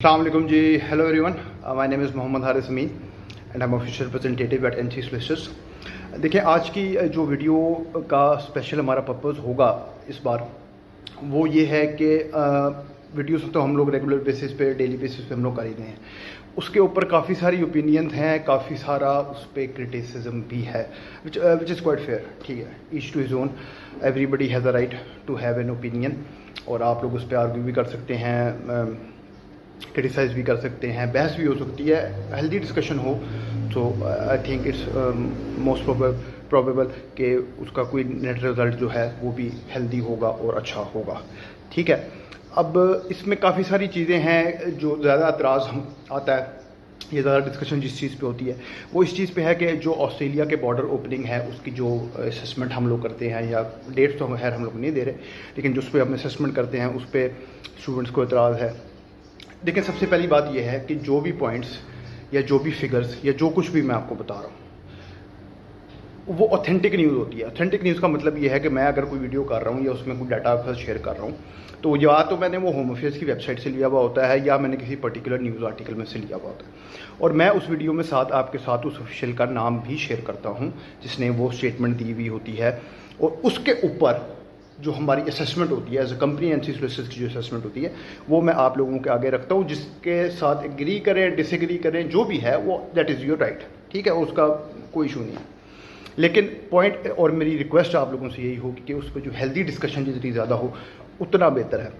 अस्सलाम वालेकुम जी। Hello everyone, my name is Mohammad Haris Amin and I am official representative at NC solicitors. देखिए, आज की जो वीडियो का स्पेशल हमारा पर्पस होगा इस बार वो ये है कि वीडियोस तो हम लोग रेगुलर बेसिस पे, डेली बेसिस पे हम लोग कर ही रहे हैं। उसके ऊपर काफ़ी सारी ओपिनियंस हैं, काफ़ी सारा उस पर क्रिटिसिज्म भी है, विच इज़ क्वाइट फेयर। ठीक है, each to his own, everybody has a right to have an opinion. और आप लोग उस पर आर्ग्यू भी कर सकते हैं, क्रिटिसाइज भी कर सकते हैं, बहस भी हो सकती है, हेल्दी डिस्कशन हो तो I think it's most probable कि उसका कोई नेट रिज़ल्ट जो है वो भी हेल्दी होगा और अच्छा होगा। ठीक है, अब इसमें काफ़ी सारी चीज़ें हैं जो ज़्यादा एतराज़ हम आता है, ये ज़्यादा डिस्कशन जिस चीज़ पे होती है वो इस चीज़ पे है कि जो ऑस्ट्रेलिया के बॉर्डर ओपनिंग है उसकी जो असेसमेंट हम लोग करते हैं, या डेट्स तो खैर हम लोग नहीं दे रहे, लेकिन जिस पे हम असेसमेंट करते हैं उस पर स्टूडेंट्स को एतराज़ है। देखिए, सबसे पहली बात यह है कि जो भी पॉइंट्स या जो भी फिगर्स या जो कुछ भी मैं आपको बता रहा हूँ वो ऑथेंटिक न्यूज़ होती है। ऑथेंटिक न्यूज़ का मतलब ये है कि मैं अगर कोई वीडियो कर रहा हूँ या उसमें कोई डाटा आपके साथ शेयर कर रहा हूँ तो या तो मैंने वो होम अफेयर्स की वेबसाइट से लिया हुआ होता है या मैंने किसी पर्टिकुलर न्यूज़ आर्टिकल में से लिया हुआ होता है, और मैं उस वीडियो में साथ आपके साथ उस ऑफिशियल का नाम भी शेयर करता हूँ जिसने वो स्टेटमेंट दी हुई होती है। और उसके ऊपर जो हमारी असेसमेंट होती है as a company, NC solicitors की जो असेसमेंट होती है वो मैं आप लोगों के आगे रखता हूँ। जिसके साथ एग्री करें, डिसएग्री करें, जो भी है वो दैट इज़ योर राइट। ठीक है, उसका कोई इशू नहीं है, लेकिन पॉइंट और मेरी रिक्वेस्ट आप लोगों से यही होगी कि उस पर जो हेल्दी डिस्कशन जितनी ज़्यादा हो उतना बेहतर है,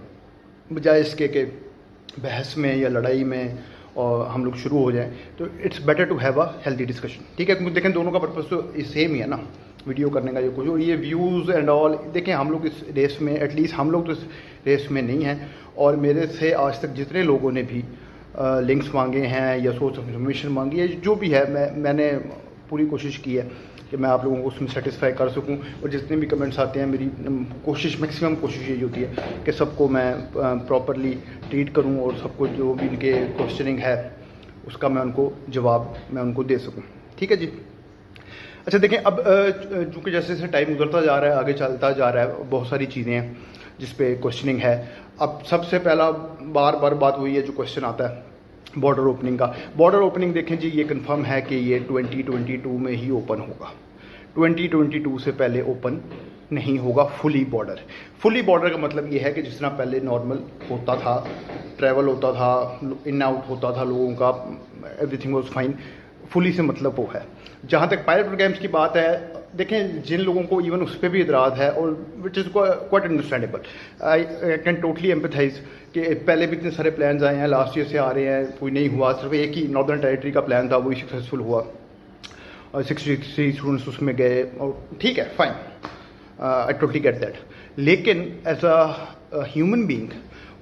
बजाय इसके कि बहस में या लड़ाई में और हम लोग शुरू हो जाएं। तो it's better to have a healthy discussion. ठीक है, देखें दोनों का पर्पस तो सेम ही है ना, वीडियो करने का। ये कुछ और ये व्यूज़ एंड ऑल, देखें हम लोग इस रेस में, एटलीस्ट हम लोग तो इस रेस में नहीं हैं, और मेरे से आज तक जितने लोगों ने भी लिंक्स मांगे हैं या सोर्स ऑफ इंफॉर्मेशन मांगी है, जो भी है, मैंने पूरी कोशिश की है कि मैं आप लोगों को उसमें सेटिस्फाई कर सकूं। और जितने भी कमेंट्स आते हैं, मेरी कोशिश, मैक्सिमम कोशिश यही होती है कि सबको मैं प्रॉपरली ट्रीट करूं और सबको जो भी इनके क्वेश्चनिंग है उसका मैं उनको जवाब मैं उनको दे सकूं। ठीक है जी। अच्छा, देखें, अब चूँकि जैसे जैसे टाइम गुजरता जा रहा है, आगे चलता जा रहा है, बहुत सारी चीज़ें हैं जिस पे क्वेश्चनिंग है। अब सबसे पहला बार बार बात हुई है जो क्वेश्चन आता है बॉर्डर ओपनिंग का। बॉर्डर ओपनिंग देखें जी, ये कंफर्म है कि ये 2022 में ही ओपन होगा। 2022 से पहले ओपन नहीं होगा फुली बॉर्डर। फुली बॉर्डर का मतलब ये है कि जिस तरह पहले नॉर्मल होता था, ट्रैवल होता था, इन आउट होता था लोगों का, एवरीथिंग वाज फाइन, फुली से मतलब वो है। जहाँ तक पायलट प्रोग्राम्स की बात है, देखें जिन लोगों को इवन उस पर भी इतराज़ है, और which is quite understandable, I can totally empathise कि पहले भी इतने सारे प्लान्स आए हैं, लास्ट ईयर से आ रहे हैं, कोई नहीं हुआ। सिर्फ एक ही नॉर्दर्न टेरिटरी का प्लान था, वही सक्सेसफुल हुआ और 63 स्टूडेंट्स उसमें गए, और ठीक है, fine, I totally get that. लेकिन एज अ ह्यूमन बींग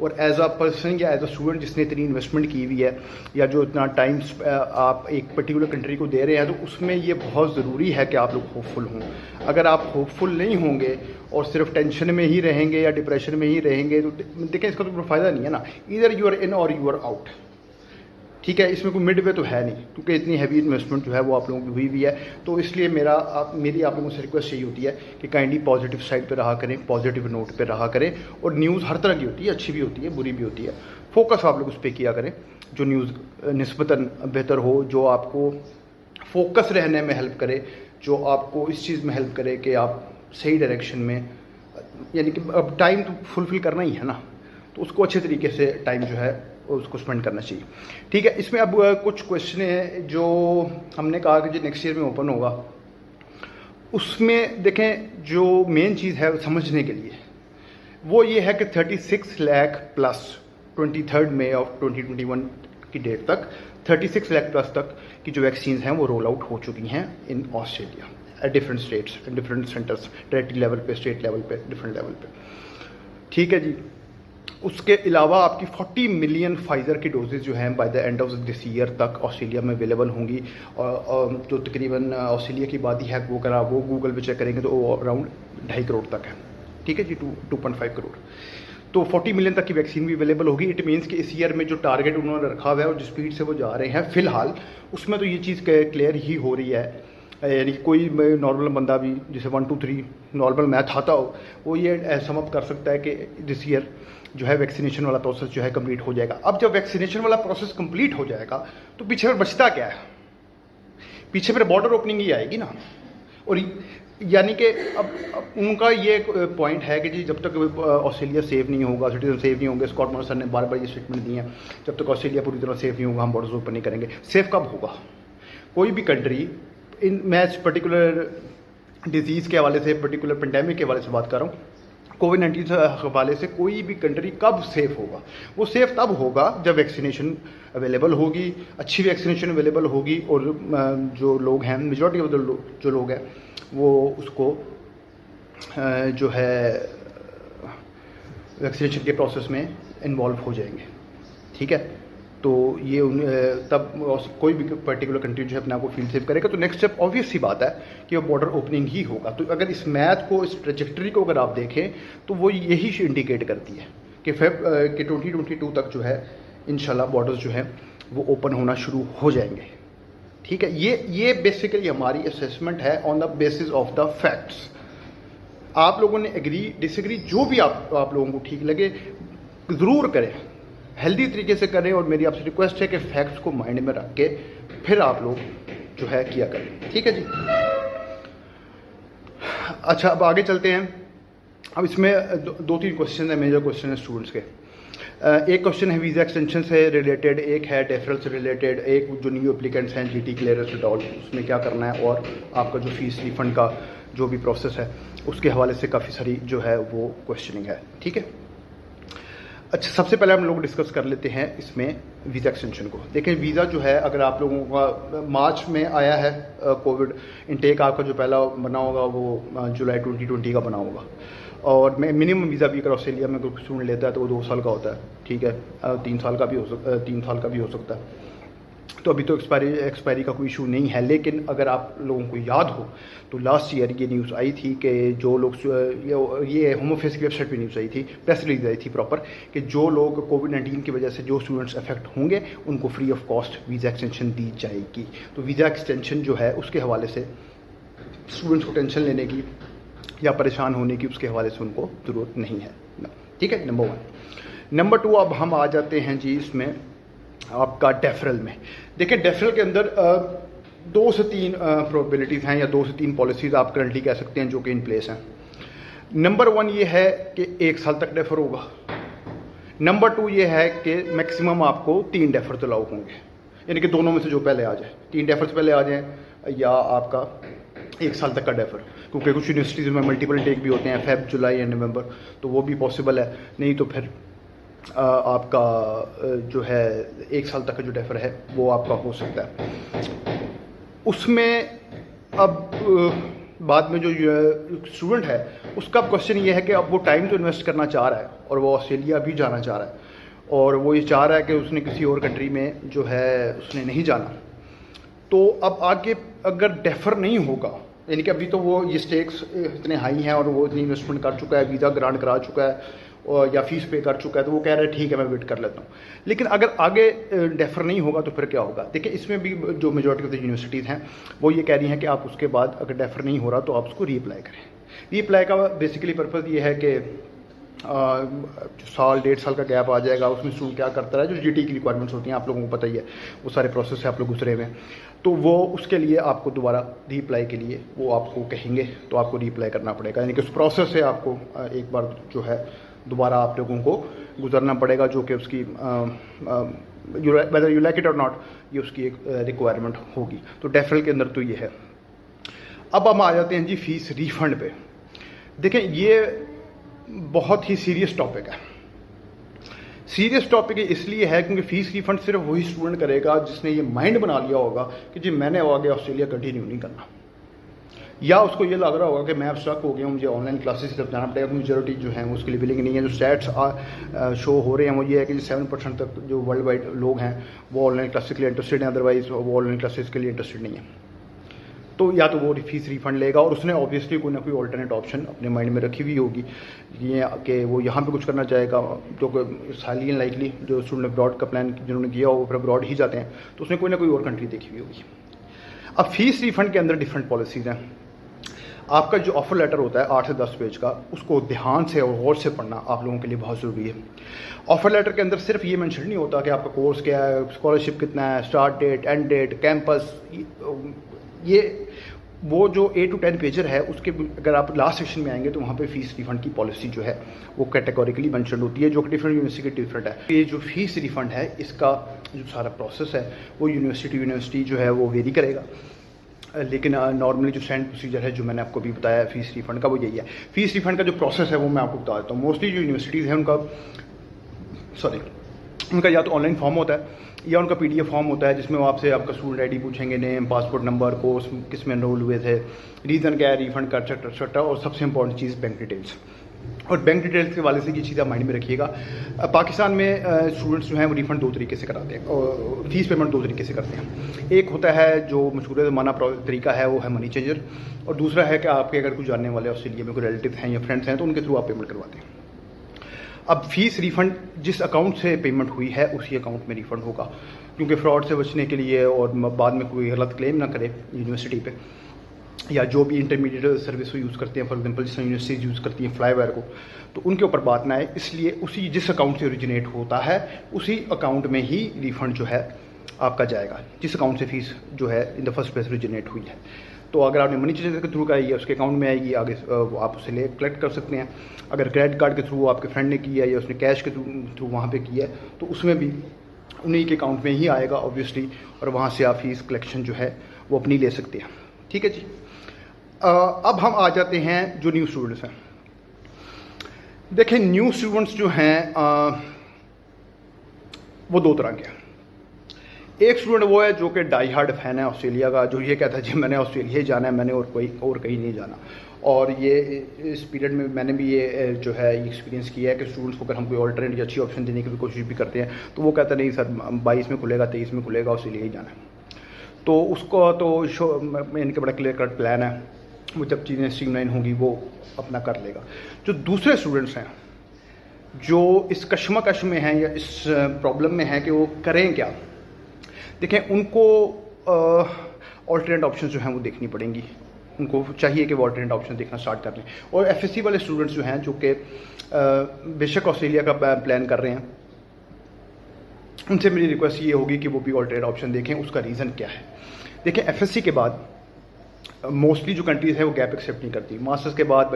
और एज अ पर्सन या एज अ स्टूडेंट जिसने इतनी इन्वेस्टमेंट की हुई है, या जो इतना टाइम आप एक पर्टिकुलर कंट्री को दे रहे हैं, तो उसमें ये बहुत ज़रूरी है कि आप लोग होपफुल हों। अगर आप होपफुल नहीं होंगे और सिर्फ टेंशन में ही रहेंगे या डिप्रेशन में ही रहेंगे तो देखें इसका तो कोई फ़ायदा नहीं है ना। ईदर यू आर इन और यू आर आउट। ठीक है, इसमें कोई मिड वे तो है नहीं, क्योंकि इतनी हैवी इन्वेस्टमेंट जो है वो आप लोगों की हुई हुई है। तो इसलिए मेरी आप लोगों से रिक्वेस्ट यही होती है कि काइंडली पॉजिटिव साइड पे रहा करें, पॉजिटिव नोट पे रहा करें। और न्यूज़ हर तरह की होती है, अच्छी भी होती है, बुरी भी होती है। फोकस आप लोग उस पर किया करें जो न्यूज़ निस्बतन बेहतर हो, जो आपको फोकस रहने में हेल्प करे, जो आपको इस चीज़ में हेल्प करे कि आप सही डायरेक्शन में, यानी कि अब टाइम तो फुलफिल करना ही है ना, तो उसको अच्छे तरीके से टाइम जो है उसको स्पेंड करना चाहिए। ठीक है, इसमें अब कुछ क्वेश्चन हैं जो हमने कहा कि जो नेक्स्ट ईयर में ओपन होगा, उसमें देखें जो मेन चीज़ है समझने के लिए वो ये है कि 36 लाख प्लस 23 मई ऑफ 2021 की डेट तक 36 लाख प्लस तक की जो वैक्सीन हैं वो रोल आउट हो चुकी हैं in Australia at different states, different centres, territory level पे, स्टेट लेवल पे, डिफरेंट लेवल पे। ठीक है जी। उसके अलावा आपकी 40 मिलियन फाइज़र की डोजेज़ जो हैं by the end of this year तक ऑस्ट्रेलिया में अवेलेबल होंगी, और जो तकरीबन ऑस्ट्रेलिया की आबादी है वो अगर आप वो गूगल पे चेक करेंगे तो वो अराउंड 2.5 करोड़ तक है। ठीक है जी, 2.5 करोड़। तो 40 मिलियन तक की वैक्सीन भी अवेलेबल होगी। इट मीन्स कि इस ईयर में जो टारगेट उन्होंने रखा हुआ है और जिस स्पीड से वो जा रहे हैं फ़िलहाल, उसमें तो ये चीज़ क्लियर ही हो रही है, यानी कि कोई नॉर्मल बंदा भी जिसे 1 2 3 नॉर्मल मैथ आता हो वो ये सम अप कर सकता है कि दिस ईयर जो है वैक्सीनेशन वाला प्रोसेस जो है कंप्लीट हो जाएगा। अब जब वैक्सीनेशन वाला प्रोसेस कंप्लीट हो जाएगा तो पीछे फिर बचता क्या है, पीछे फिर बॉर्डर ओपनिंग ही आएगी ना। और यानी कि अब उनका ये पॉइंट है कि जी जब तक ऑस्ट्रेलिया सेफ नहीं होगा, सिटीजन सेफ नहीं होंगे, स्कॉट मॉरिसन ने बार बार ये स्टेटमेंट दी है, जब तक ऑस्ट्रेलिया पूरी तरह सेफ नहीं होगा हम बॉर्डर्स ओपन नहीं करेंगे। सेफ कब होगा? कोई भी कंट्री मैं इस पर्टिकुलर डिजीज़ के हवाले से, पर्टिकुलर पेंडेमिक के हवाले से बात कर रहा हूँ, कोविड-19 के हवाले से कोई भी कंट्री कब सेफ होगा? वो सेफ तब होगा जब वैक्सीनेशन अवेलेबल होगी, अच्छी वैक्सीनेशन अवेलेबल होगी और जो लोग हैं, मेजॉरिटी ऑफ द जो लोग हैं वो उसको जो है वैक्सीनेशन के प्रोसेस में इन्वॉल्व हो जाएंगे। ठीक है, तो ये तब कोई भी पर्टिकुलर कंट्री जो है अपने आप को फील सेफ करेगा। तो नेक्स्ट स्टेप ऑब्वियस सी बात है कि वो बॉर्डर ओपनिंग ही होगा। तो अगर इस मैथ को, इस ट्रेजेक्टरी को अगर आप देखें तो वो यही इंडिकेट करती है कि 2022 तक जो है इंशाल्लाह बॉर्डर्स जो है वो ओपन होना शुरू हो जाएंगे। ठीक है, ये बेसिकली हमारी असेसमेंट है on the basis of the facts. आप लोगों ने एग्री डिसएग्री जो भी आप लोगों को ठीक लगे ज़रूर करें, हेल्दी तरीके से करें, और मेरी आपसे रिक्वेस्ट है कि फैक्ट्स को माइंड में रख के फिर आप लोग जो है किया करें। ठीक है जी। अच्छा, अब आगे चलते हैं। अब इसमें दो तीन क्वेश्चन है, मेजर क्वेश्चन है स्टूडेंट्स के। एक क्वेश्चन है वीज़ा एक्सटेंशन से रिलेटेड, एक है डेफरल से रिलेटेड, एक जो न्यू एप्लीकेंट्स हैं जीटी क्लियरेंस विड्रॉल उसमें क्या करना है, और आपका जो फीस रिफंड का जो भी प्रोसेस है उसके हवाले से काफ़ी सारी जो है वो क्वेश्चनिंग है। ठीक है, अच्छा, सबसे पहले हम लोग डिस्कस कर लेते हैं इसमें वीज़ा एक्सटेंशन को। देखें, वीज़ा जो है अगर आप लोगों का मार्च में आया है, कोविड इनटेक आपका जो पहला बना होगा वो जुलाई 2020 का बना होगा, और मिनिमम वीज़ा भी अगर ऑस्ट्रेलिया में कोई स्टूडेंट लेता है तो वो 2 साल का होता है। ठीक है, 3 साल का भी हो सकता है। तो अभी तो एक्सपायरी का कोई इशू नहीं है। लेकिन अगर आप लोगों को याद हो तो लास्ट ईयर ये न्यूज़ आई थी कि जो लोग, ये होम अफेयर्स की वेबसाइट पे न्यूज़ आई थी, प्रेस रिलीज आई थी प्रॉपर, कि जो लोग कोविड-19 की वजह से जो स्टूडेंट्स अफेक्ट होंगे उनको free of cost visa extension दी जाएगी। तो वीज़ा एक्सटेंशन जो है उसके हवाले से स्टूडेंट्स को टेंशन लेने की या परेशान होने की उसके हवाले से उनको ज़रूरत नहीं है। ठीक है, नंबर 1। नंबर 2, अब हम आ जाते हैं जी इसमें आपका डेफरल में। देखिए, डेफरल के अंदर 2 से 3 प्रोबेबिलिटीज़ हैं या 2 से 3 पॉलिसीज़ आप करंटली कह सकते हैं जो कि इन प्लेस हैं। नंबर 1 ये है कि 1 साल तक डेफर होगा। नंबर 2 ये है कि मैक्सिमम आपको 3 डेफर तो अलाउ होंगे, यानी कि दोनों में से जो पहले आ जाए, 3 डेफर से पहले आ जाए या आपका 1 साल तक का डेफर, क्योंकि कुछ यूनिवर्सिटीज़ में मल्टीपल टेक भी होते हैं, फेब, जुलाई या नवंबर, तो वो भी पॉसिबल है। नहीं तो फिर आपका जो है 1 साल तक का जो डेफर है वो आपका हो सकता है। उसमें अब बाद में जो स्टूडेंट है उसका क्वेश्चन ये है कि अब वो टाइम तो इन्वेस्ट करना चाह रहा है और वो ऑस्ट्रेलिया भी जाना चाह रहा है, और वो ये चाह रहा है कि उसने किसी और कंट्री में जो है उसने नहीं जाना। तो अब आगे अगर डेफर नहीं होगा, यानी कि अभी तो वो ये स्टेक्स इतने हाई हैं और वो इतनी इन्वेस्टमेंट कर चुका है, वीज़ा ग्रांट करा चुका है और या फीस पे कर चुका है, तो वो कह रहा है ठीक है मैं वेट कर लेता हूँ। लेकिन अगर आगे डेफर नहीं होगा तो फिर क्या होगा? देखिए, इसमें भी जो मेजॉरिटी ऑफ द यूनिवर्सिटीज़ हैं वो ये कह रही हैं कि आप उसके बाद अगर डेफर नहीं हो रहा तो आप उसको रीअप्लाई करें। रीअप्लाई का बेसिकली पर्पज़ ये है कि साल 1.5 साल का गैप आ जाएगा, उसमें स्टूडेंट क्या करता है, जो जीटी की रिक्वायरमेंट्स होती हैं आप लोगों को पता ही है, वो सारे प्रोसेस से आप लोग गुजरे हुए हैं, तो वो उसके लिए आपको दोबारा रीअप्लाई के लिए वो आपको कहेंगे तो आपको रीअप्लाई करना पड़ेगा। यानी कि उस प्रोसेस से आपको एक बार जो है दोबारा आप लोगों को गुजरना पड़ेगा, जो कि उसकी वेदर यू लाइक इट और नॉट, ये उसकी एक रिक्वायरमेंट होगी। तो डेफरल के अंदर तो ये है। अब हम आ जाते हैं जी फीस रिफंड पे। देखें, ये बहुत ही सीरियस टॉपिक है। सीरियस टॉपिक इसलिए है क्योंकि फ़ीस रिफंड सिर्फ वही स्टूडेंट करेगा जिसने ये माइंड बना लिया होगा कि जी मैंने आगे ऑस्ट्रेलिया कंटिन्यू नहीं करना, या उसको ये लग रहा होगा कि मैं अब स्टक हो गया हूँ, मुझे ऑनलाइन क्लासेस की तरफ जाना पड़ेगा। मेजॉरिटी जो है उसके लिए बिलिंग नहीं है। जो स्टैट्स शो हो रहे हैं वो ये है कि 7% तक जो वर्ल्ड वाइड लोग हैं वो ऑनलाइन क्लासेस के लिए इंटरेस्टेड हैं, अदरवाइज वो ऑनलाइन क्लासेस के लिए इंटरेस्टेड नहीं है। तो या तो वो फीस रिफंड लेगा, और उसने ऑब्वियसली कोई ना कोई ऑल्टरनेट ऑप्शन अपने माइंड में रखी हुई होगी, ये कि वो यहाँ पे कुछ करना चाहेगा, जो कि हाईली अनलाइकली जो स्टूडेंट अब्रॉड का प्लान जिन्होंने किया हो फिर अब्रॉड ही जाते हैं, तो उसने कोई ना कोई और कंट्री देखी हुई होगी। अब फीस रिफंड के अंदर डिफरेंट पॉलिसीज़ हैं। आपका जो ऑफ़र लेटर होता है 8 से 10 पेज का, उसको ध्यान से और गौर से पढ़ना आप लोगों के लिए बहुत ज़रूरी है। ऑफ़र लेटर के अंदर सिर्फ ये मेंशन नहीं होता कि आपका कोर्स क्या है, स्कॉलरशिप कितना है, start date, end date, campus, ये वो जो 8 to 10 पेजर है उसके अगर आप लास्ट सेक्शन में आएंगे तो वहाँ पे फ़ीस रिफ़ंड की पॉलिसी जो है वो कैटेगोरिकली मेंशन होती है, जो कि डिफरेंट यूनिवर्सिटी के डिफरेंट है। ये जो फ़ीस रिफ़ंड है इसका जो सारा प्रोसेस है वो यूनिवर्सिटी जो है वो वेरी करेगा, लेकिन नॉर्मली जो स्टैंड प्रोसीजर है जो मैंने आपको भी बताया फ़ीस रिफ़ंड का वो यही है। फ़ीस रिफ़ंड का जो प्रोसेस है वो मैं आपको बता देता हूँ। मोस्टली जो यूनिवर्सिटीज़ हैं उनका या तो ऑनलाइन फॉर्म होता है या उनका PDF फॉर्म होता है, जिसमें वो आपसे आपका स्टूडेंट ID पूछेंगे, नेम, पासपोर्ट नंबर, कोर्स किस में एनरोल हुए थे, रीज़न क्या है, रिफ़ंड का एक्सेट्रा, और सबसे इंपॉर्टेंट चीज़ बैंक डिटेल्स। और बैंक डिटेल्स के वाले से ये चीज़ आप माइंड में रखिएगा। पाकिस्तान में स्टूडेंट्स जो हैं वो रिफ़ंड 2 तरीके से कराते हैं और फ़ीस पेमेंट 2 तरीके से करते हैं। एक होता है जो मशहूर ज़माना तरीका है वो है मनी चेंजर, और दूसरा है कि आपके अगर कुछ जानने वाले ऑस्ट्रेलिया में कोई रिलेटिव हैं या फ्रेंड्स हैं तो उनके थ्रू आप पेमेंट करवाते हैं। अब फ़ीस रिफ़ंड जिस अकाउंट से पेमेंट हुई है उसी अकाउंट में रिफ़ंड होगा, क्योंकि फ्रॉड से बचने के लिए और बाद में कोई गलत क्लेम ना करे यूनिवर्सिटी पे, या जो भी इंटरमीडिएट सर्विस को यूज़ करते हैं, फॉर एग्जांपल जिस यूनिवर्सिटीज़ यूज़ करती हैं फ्लाईवेयर को, तो उनके ऊपर बात ना आए, इसलिए उसी जिस अकाउंट से ओरिजिनेट होता है उसी अकाउंट में ही रिफ़ंड जो है आपका जाएगा, जिस अकाउंट से फ़ीस जो है in the first place originate हुई है। तो अगर आपने मनी चेंजर के थ्रू कराई है उसके अकाउंट में आएगी, आगे आप उसे ले कलेक्ट कर सकते हैं। अगर क्रेडिट कार्ड के थ्रू आपके फ्रेंड ने किया है या उसने कैश के थ्रू वहाँ पे किया है तो उसमें भी उन्हीं के अकाउंट में ही आएगा ऑब्वियसली, और वहाँ से आप फीस कलेक्शन जो है वो अपनी ले सकते हैं। ठीक है जी। अब हम आ जाते हैं जो न्यू स्टूडेंट्स हैं। देखें, न्यू स्टूडेंट्स जो हैं वो 2 तरह के हैं। एक स्टूडेंट वो है जो कि डाई हार्ड फैन है ऑस्ट्रेलिया का, जो ये कहता है जी मैंने ऑस्ट्रेलिया ही जाना है, मैंने और कहीं नहीं जाना। और ये इस पीरियड में मैंने भी ये जो है एक्सपीरियंस किया है कि स्टूडेंट्स को अगर हम कोई ऑल्टरनेट या अच्छी ऑप्शन देने की भी कोशिश भी करते हैं तो वो कहता नहीं सर 22 में खुलेगा, 23 में खुलेगा, ऑस्ट्रेलिया ही जाना है। तो उसको तो इनके बड़ा क्लियर कट प्लान है, वो जब चीज़ें स्ट्रीमलाइन होंगी वो अपना कर लेगा। जो दूसरे स्टूडेंट्स हैं जो इस कश्मकश में हैं या इस प्रॉब्लम में हैं कि वो करें क्या, देखें उनको ऑल्टरनेट ऑप्शन जो हैं वो देखनी पड़ेंगी। उनको चाहिए कि वो ऑल्टरनेट ऑप्शन देखना स्टार्ट कर लें। और FSC वाले स्टूडेंट्स जो हैं जो कि बेशक ऑस्ट्रेलिया का प्लान कर रहे हैं, उनसे मेरी रिक्वेस्ट ये होगी कि वो भी ऑल्टरनेट ऑप्शन देखें। उसका रीज़न क्या है? देखें, FSC के बाद मोस्टली जो कंट्रीज़ है वो गैप एक्सेप्ट नहीं करती। मास्टर्स के बाद,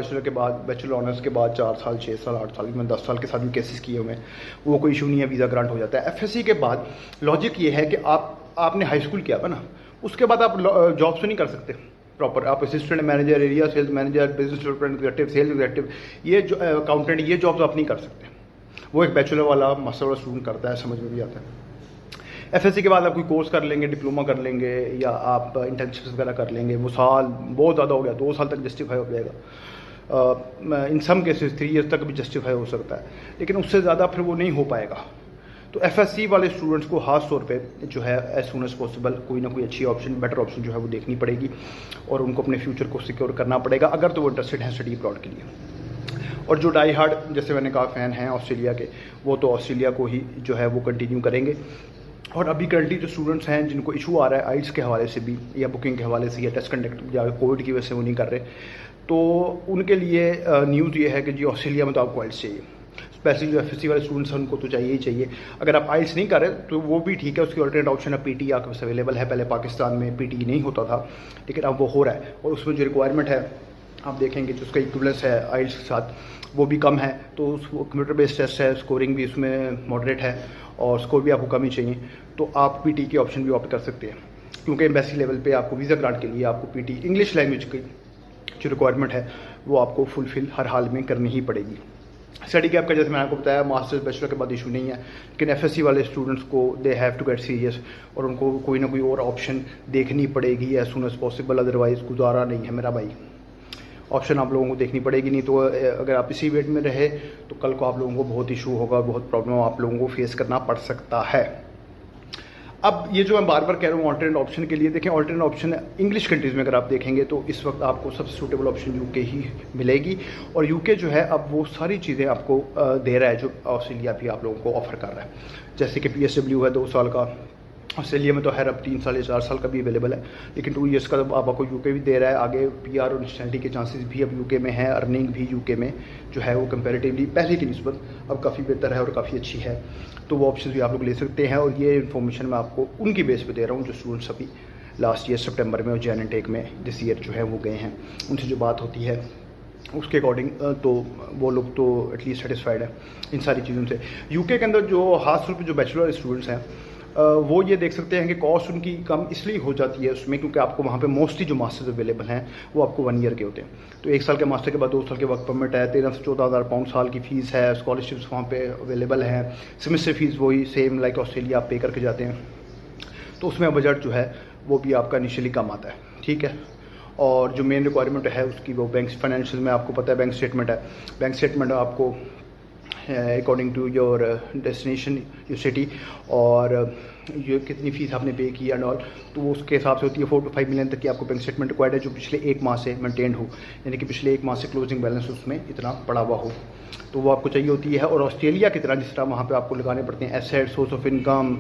बैचलर ऑनर्स के बाद 4 साल, 6 साल, 8 साल, में 10 साल के साथ भी केसेस किए हुए हैं, वो कोई इशू नहीं है, वीज़ा ग्रांट हो जाता है। FSC के बाद लॉजिक ये है कि आपने हाई स्कूल किया है ना, उसके बाद आप जॉब तो नहीं कर सकते प्रॉपर। आप assistant manager, area sales manager, business representative, sales executive, ये जो अकाउंटेंट, ये जॉब तो आप नहीं कर सकते। वो एक बैचलर वाला, मास्टर वाला स्टूडेंट करता है, समझ में भी आता है। FSC के बाद आप कोई कोर्स कर लेंगे, डिप्लोमा कर लेंगे, या आप इंटर्नशिप्स वगैरह कर लेंगे, वो साल बहुत ज़्यादा हो गया, 2 साल तक जस्टिफाई हो जाएगा। इन सम केसेस 3 ईयर्स तक भी जस्टिफाई हो सकता है, लेकिन उससे ज़्यादा फिर वो नहीं हो पाएगा। तो FSC वाले स्टूडेंट्स को खास तौर पे जो है एज सुन एज पॉसिबल कोई ना कोई अच्छी ऑप्शन, बेटर ऑप्शन जो है वो देखनी पड़ेगी, और उनको अपने फ्यूचर को सिक्योर करना पड़ेगा अगर तो वो इंटरेस्टेड हैं स्टडी अब्रॉड के लिए। और जो डाई हार्ड, जैसे मैंने कहा, फ़ैन हैं ऑस्ट्रेलिया के, वो तो ऑस्ट्रेलिया को ही जो है वो कंटिन्यू करेंगे। और अभी करंटली जो स्टूडेंट्स हैं जिनको इशू आ रहा है आइल्स के हवाले से भी, या बुकिंग के हवाले से, या टेस्ट कंडक्ट या कोविड की वजह से वो नहीं कर रहे, तो उनके लिए न्यूज़ ये है कि जी ऑस्ट्रेलिया में तो आपको आइल्स चाहिए। स्पेशली जो FSC वाले स्टूडेंट्स हैं उनको तो चाहिए ही चाहिए। अगर आप आइल्स नहीं कर रहे तो वो भी ठीक है, उसकी ऑल्टरनेट ऑप्शन है PT आपके पास अवेलेबल है। पहले पाकिस्तान में PT नहीं होता था, लेकिन अब वो हो रहा है, और उसमें जो रिक्वायरमेंट है आप देखेंगे जो उसका इक्विवेलेंस है आइल्स के साथ वो भी कम है। तो उसको कंप्यूटर बेस्ड टेस्ट है, स्कोरिंग भी उसमें मॉडरेट है, और स्कोर भी आपको कम ही चाहिए, तो आप PT की ऑप्शन भी ऑप्ट कर सकते हैं। क्योंकि एम्बेसी लेवल पे आपको वीज़ा ग्रांट के लिए आपको PT इंग्लिश लैंग्वेज की जो रिक्वायरमेंट है वो आपको फुलफ़िल हर हाल में करनी ही पड़ेगी। स्टडी गैप का जैसे मैंने आपको बताया, मास्टर्स बैचलर के बाद इशू नहीं है, लेकिन FSC वाले स्टूडेंट्स को they have to get serious, और उनको कोई ना कोई और ऑप्शन देखनी पड़ेगी as soon as possible. Otherwise गुजारा नहीं है मेरा भाई, ऑप्शन आप लोगों को देखनी पड़ेगी। नहीं तो अगर आप इसी वेट में रहे तो कल को आप लोगों को बहुत इशू होगा, बहुत प्रॉब्लम आप लोगों को फेस करना पड़ सकता है। अब ये जो मैं बार बार कह रहा हूँ ऑल्टरनेट ऑप्शन के लिए, देखें ऑल्टरनेट ऑप्शन इंग्लिश कंट्रीज़ में अगर आप देखेंगे तो इस वक्त आपको सबसे सूटेबल ऑप्शन UK ही मिलेगी। और UK जो है अब वो सारी चीज़ें आपको दे रहा है जो ऑस्ट्रेलिया भी आप लोगों को ऑफ़र कर रहा है। जैसे कि PSW है 2 साल का, ऑस्ट्रेलिया में तो खैर अब 3 साल या 4 साल का भी अवेलेबल है, लेकिन 2 ईयर्स का तो अब आपको यूके भी दे रहा है। आगे पीआर और नेशनलिटी के चांसेस भी अब यूके में है। अर्निंग भी यूके में जो है वो कंपैरेटिवली पहले की निस्बत अब काफ़ी बेहतर है और काफ़ी अच्छी है, तो वो ऑप्शन भी आप लोग ले सकते हैं। और ये इन्फॉर्मेशन मैं आपको उनकी बेस पर दे रहा हूँ जो स्टूडेंट्स अभी लास्ट ईयर सितंबर में और जैन एंड टेक में दिस ईयर जो है वो गए हैं, उनसे जो बात होती है उसके अकॉर्डिंग तो वो लोग तो एटलीस्ट सेटिस्फाइड है इन सारी चीज़ों से। यूके के अंदर जो खास तौर पर जो बैचलर स्टूडेंट्स हैं वो ये देख सकते हैं कि कॉस्ट उनकी कम इसलिए हो जाती है उसमें क्योंकि आपको वहाँ पे मोस्टली जो मास्टर्स अवेलेबल हैं वो आपको 1 ईयर के होते हैं। तो 1 साल के मास्टर के बाद 2 साल के वर्क परमिट है, 13 से 14,000 पाउंड साल की फ़ीस है, स्कॉलरशिप्स वहाँ पे अवेलेबल हैं, सेमेस्टर फ़ीस वही सेम लाइक ऑस्ट्रेलिया आप पे करके जाते हैं। तो उसमें बजट जो है वो भी आपका इनिशियली कम आता है, ठीक है। और जो मेन रिक्वायरमेंट है उसकी वो बैंक फाइनेंशियल में आपको पता है बैंक स्टेटमेंट है। बैंक स्टेटमेंट आपको according to your destination your city और ये कितनी फ़ीस आपने पे की एंड ऑल, तो वो उसके हिसाब से होती है। 4 to 5 मिलियन तक की आपको बैंक स्टेटमेंट रिक्वायर्ड है जो पिछले 1 माह से मेंटेन हो, यानी कि पिछले 1 माह से क्लोजिंग बैलेंस उसमें इतना पड़ा हुआ हो, तो वो आपको चाहिए होती है। और ऑस्ट्रेलिया की तरह जिस तरह वहाँ पे आपको लगाने पड़ते हैं एसेट, सोर्स ऑफ इनकम,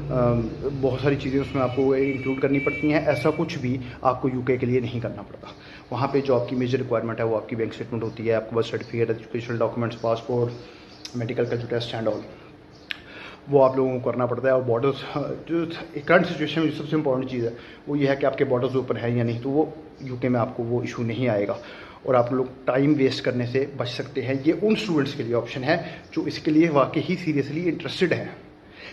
बहुत सारी चीज़ें उसमें आपको इंक्लूड करनी पड़ती हैं, ऐसा कुछ भी आपको यूके के लिए नहीं करना पड़ता। वहाँ पे जो आपकी मेजर रिक्वायरमेंट है वो आपकी बैंक स्टेटमेंट होती है, आपको birth certificate, educational documents, passport, medical का जो टेस्ट एंड ऑल वो आप लोगों को करना पड़ता है। और बॉर्डर्स जो करंट सिचुएशन में जो सबसे इंपॉर्टेंट चीज़ है वो ये है कि आपके बॉर्डर्स ओपन है या नहीं, तो वो यूके में आपको वो इशू नहीं आएगा और आप लोग टाइम वेस्ट करने से बच सकते हैं। ये उन स्टूडेंट्स के लिए ऑप्शन है जो इसके लिए वाकई ही सीरियसली इंटरेस्टेड हैं।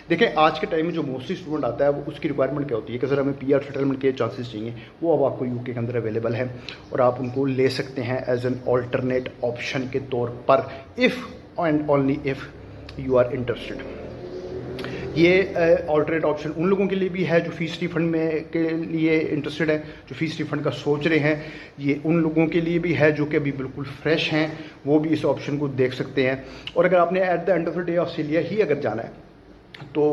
देखें आज के टाइम में जो मोस्टली स्टूडेंट आता है वो उसकी रिक्वायरमेंट क्या होती है कि सर हमें पीआर सेटलमेंट के चांसेस चाहिए, वो अब आपको यूके के अंदर अवेलेबल है और आप उनको ले सकते हैं एज एन ऑल्टरनेट ऑप्शन के तौर पर, if and only if you are interested. ये ऑल्टरनेट ऑप्शन उन लोगों के लिए भी है जो फीस रिफंड में के लिए इंटरेस्टेड है, जो फीस रिफंड का सोच रहे हैं। ये उन लोगों के लिए भी है जो कि अभी बिल्कुल फ्रेश हैं, वो भी इस ऑप्शन को देख सकते हैं। और अगर आपने at the end of the day Australia ही अगर जाना है तो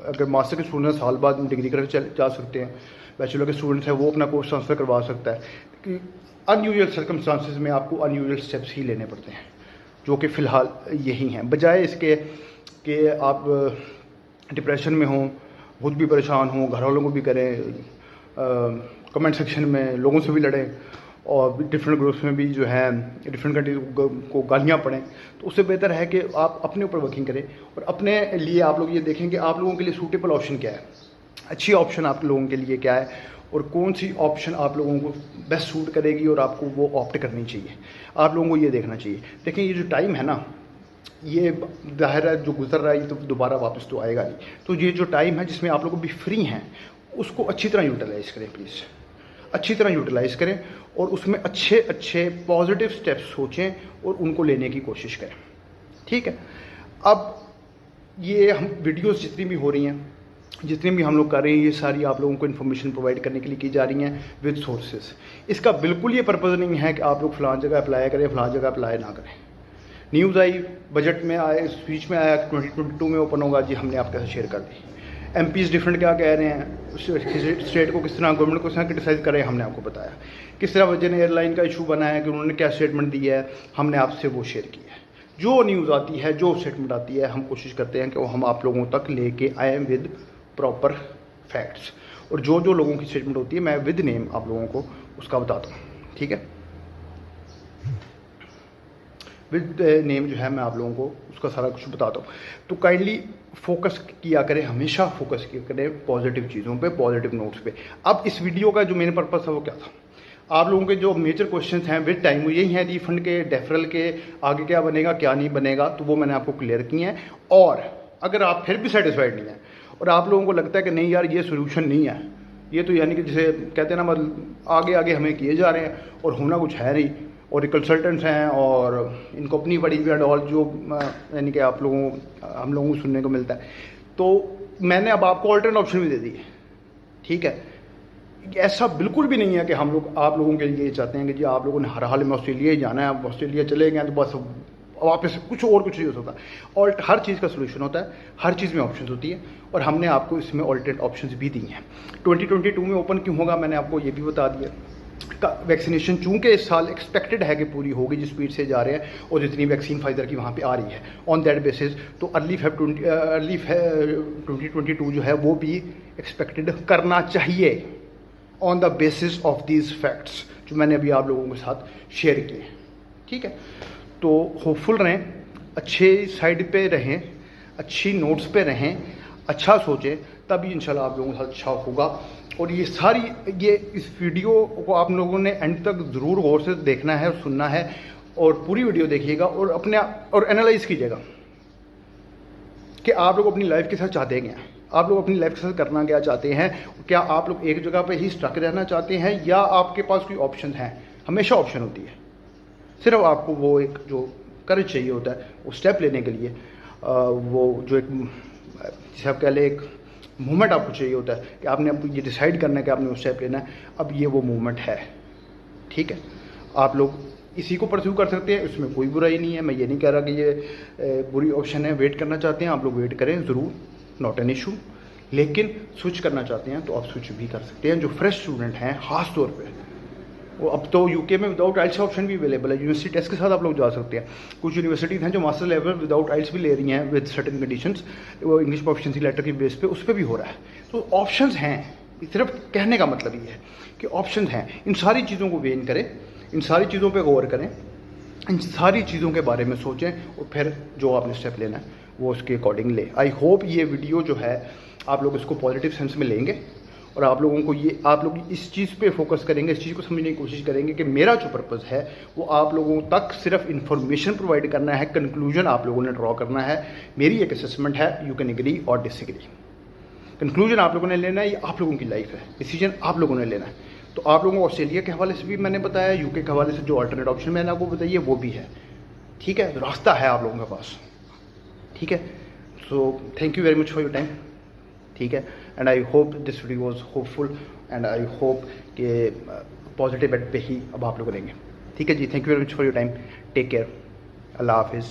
अगर मास्टर के स्टूडेंट साल बाद डिग्री करके जा सकते हैं, बैचलर के स्टूडेंट्स हैं वो अपना कोर्स ट्रांसफ़र करवा सकता है। कि अनयूजुअल सर्कमस्टांसिस में आपको अनयूजुअल स्टेप्स ही लेने पड़ते हैं जो कि फ़िलहाल यही हैं, बजाय इसके कि आप डिप्रेशन में हों, खुद भी परेशान हों, घर वालों को भी करें, कमेंट सेक्शन में लोगों से भी लड़ें और डिफरेंट ग्रुप्स में भी जो है डिफरेंट कंट्रीज को गालियाँ पड़ें। तो उससे बेहतर है कि आप अपने ऊपर वर्किंग करें और अपने लिए आप लोग ये देखें कि आप लोगों के लिए सूटेबल ऑप्शन क्या है, अच्छी ऑप्शन आप लोगों के लिए क्या है और कौन सी ऑप्शन आप लोगों को बेस्ट सूट करेगी और आपको वो ऑप्ट करनी चाहिए। आप लोगों को ये देखना चाहिए। देखें ये जो टाइम है ना, ये ज़ाहिर है जो गुजर रहा है ये तो दोबारा वापस तो आएगा नहीं, तो ये जो टाइम है जिसमें आप लोग भी फ्री हैं उसको अच्छी तरह यूटिलाइज़ करें, प्लीज़ अच्छी तरह यूटिलाइज़ करें और उसमें अच्छे अच्छे पॉजिटिव स्टेप्स सोचें और उनको लेने की कोशिश करें, ठीक है। अब ये हम वीडियोस जितनी भी हो रही हैं, जितनी भी हम लोग कर रहे हैं, ये सारी आप लोगों को इन्फॉर्मेशन प्रोवाइड करने के लिए की जा रही हैं विद सोर्सेज। इसका बिल्कुल ये पर्पज़ नहीं है कि आप लोग फ़लाँ जगह अप्लाई करें, फ़लाँ जगह अप्लाई ना करें। न्यूज़ आई, बजट में आए, स्पीच में आया 2022 में ओपन होगा जी, हमने आपके साथ शेयर कर दी। एमपीज़ डिफरेंट क्या कह रहे हैं, स्टेट को किस तरह, गवर्नमेंट को किस तरह क्रिटिसाइज़ कर रहे हैं, हमने आपको बताया। किस तरह वजन एयरलाइन का इशू बना है कि उन्होंने क्या स्टेटमेंट दी है, हमने आपसे वो शेयर किया है। जो न्यूज़ आती है, जो स्टेटमेंट आती है, हम कोशिश करते हैं कि वो हम आप लोगों तक लेके आएँ विद प्रॉपर फैक्ट्स। और जो जो लोगों की स्टेटमेंट होती है मैं विद नेम आप लोगों को उसका बताता हूँ, ठीक है। विद नेम जो है मैं आप लोगों को उसका सारा कुछ बताता हूँ। तो काइंडली फोकस किया करें, हमेशा फोकस किया करें पॉजिटिव चीज़ों पे, पॉजिटिव नोट्स पे। अब इस वीडियो का जो मेन पर्पस है वो क्या था, आप लोगों के जो मेजर क्वेश्चंस हैं विद टाइम वो यही हैं, रिफंड के, डेफरल के, आगे क्या बनेगा क्या नहीं बनेगा, तो वो मैंने आपको क्लियर किए हैं। और अगर आप फिर भी सेटिस्फाइड नहीं हैं और आप लोगों को लगता है कि नहीं यार ये सोल्यूशन नहीं है, ये तो यानी कि जिसे कहते हैं ना मतलब आगे आगे हमें किए जा रहे हैं और होना कुछ है नहीं, और ये कंसल्टेंट्स हैं और इनको अपनी बड़ी भी और जो यानी कि आप लोगों हम लोगों को सुनने को मिलता है, तो मैंने अब आपको ऑल्टरनेट ऑप्शन भी दे दिए, ठीक है। ऐसा बिल्कुल भी नहीं है कि हम लोग आप लोगों के लिए ये चाहते हैं कि जी आप लोगों ने हर हाल में ऑस्ट्रेलिया ही जाना है, आप ऑस्ट्रेलिया चले गए तो बस वापस कुछ नहीं हो सकता। और हर चीज़ का सोल्यूशन होता है, हर चीज़ में ऑप्शंस होती है और हमने आपको इसमें ऑल्टरनेट ऑप्शंस भी दी हैं। 2022 में ओपन क्यों होगा मैंने आपको ये भी बता दिया। का वैक्सीनेशन चूँकि इस साल एक्सपेक्टेड है कि पूरी होगी जिस स्पीड से जा रहे हैं और जितनी वैक्सीन फाइजर की वहाँ पे आ रही है ऑन दैट बेसिस, तो अर्ली 2022 जो है वो भी एक्सपेक्टेड करना चाहिए on the basis of these facts जो मैंने अभी आप लोगों के साथ शेयर किए। ठीक है, तो होपफुल रहें, अच्छे साइड पे रहें, अच्छी नोट्स पे रहें, अच्छा सोचें, तभी इंशाल्लाह आप लोगों के साथ अच्छा होगा। और ये इस वीडियो को आप लोगों ने एंड तक ज़रूर गौर से देखना है और सुनना है, और पूरी वीडियो देखिएगा और एनालाइज कीजिएगा कि आप लोग अपनी लाइफ के साथ चाहते क्या, आप लोग अपनी लाइफ के साथ करना क्या चाहते हैं। क्या आप लोग एक जगह पे ही स्टक रहना चाहते हैं या आपके पास कोई ऑप्शन है? हमेशा ऑप्शन होती है, सिर्फ आपको वो एक जो करेज चाहिए होता है वो स्टेप लेने के लिए, वो जो एक जिसे आप कह लें एक मूवमेंट आपको चाहिए होता है कि आपने अब ये डिसाइड करना है कि आपने वो स्टेप लेना है। अब ये वो मूवमेंट है। ठीक है, आप लोग इसी को परस्यू कर सकते हैं, इसमें कोई बुराई नहीं है। मैं ये नहीं कह रहा कि ये बुरी ऑप्शन है। वेट करना चाहते हैं आप लोग वेट करें ज़रूर, नॉट एन इशू। लेकिन स्विच करना चाहते हैं तो आप स्विच भी कर सकते हैं। जो फ्रेश स्टूडेंट हैं ख़ास तौर पे, वो अब तो यूके में विदाउट आइल्स ऑप्शन भी अवेलेबल है, यूनिवर्सिटी टेस्ट के साथ आप लोग जा सकते हैं। कुछ यूनिवर्सिटीज़ हैं जो मास्टर लेवल विदाउट आइल्स भी ले रही हैं विद सर्टेन कंडीशंस, वो इंग्लिश प्रोफिशिएंसी लेटर की बेस पे उस पर भी हो रहा है। तो ऑप्शंस हैं, सिर्फ कहने का मतलब ये है कि ऑप्शंस हैं। इन सारी चीज़ों को वेन करें, इन सारी चीज़ों पर गौर करें, इन सारी चीज़ों के बारे में सोचें और फिर जो आपने स्टेप लेना है वो उसके अकॉर्डिंग लें। आई होप ये वीडियो जो है आप लोग इसको पॉजिटिव सेंस में लेंगे और आप लोगों को आप लोग इस चीज़ पे फोकस करेंगे, इस चीज़ को समझने की कोशिश करेंगे कि मेरा जो पर्पज़ है वो आप लोगों तक सिर्फ इन्फॉर्मेशन प्रोवाइड करना है, कंक्लूजन आप लोगों ने ड्रॉ करना है। मेरी एक असेसमेंट है, यू कैन एग्री और डिसएग्री। कंक्लूजन आप लोगों ने लेना है, ये आप लोगों की लाइफ है, डिसीजन आप लोगों ने लेना है। तो आप लोगों को ऑस्ट्रेलिया के हवाले से भी मैंने बताया, यूके के हवाले से जो अल्टरनेट ऑप्शन मैंने आपको बताइए वो भी है। ठीक है, रास्ता है आप लोगों के पास। ठीक है, so thank you very much for your time. ठीक है, and I hope this video was hopeful and I hope कि पॉजिटिव एड पे ही अब आप लोग रहेंगे। ठीक है जी, thank you very much for your time, take care, अल्लाह हाफिज़।